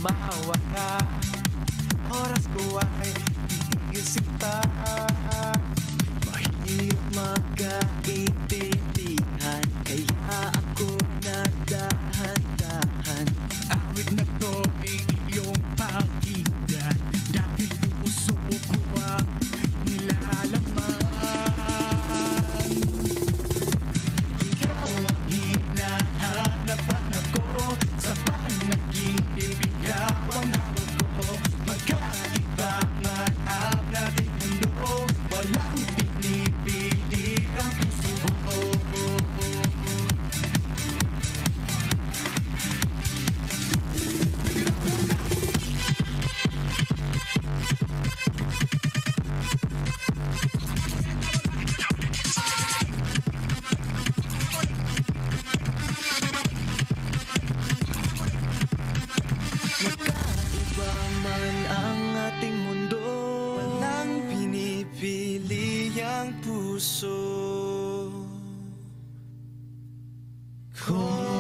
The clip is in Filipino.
tumawa ka. Oras ko ay iisita. Mahirap magkaintindihan, kaya ako nadahan-dahan. Awit na to ay iyong pakinggan, dahil puso ko ang nilalaman. Ikaw ang hinahanap ako sa panaginip, ikaw ang hawak ko. Magkaiba man ang ating mundo, walang pinipili ang puso ko. Magkaiba man ang ating mundo, walang pinipili ang puso ko.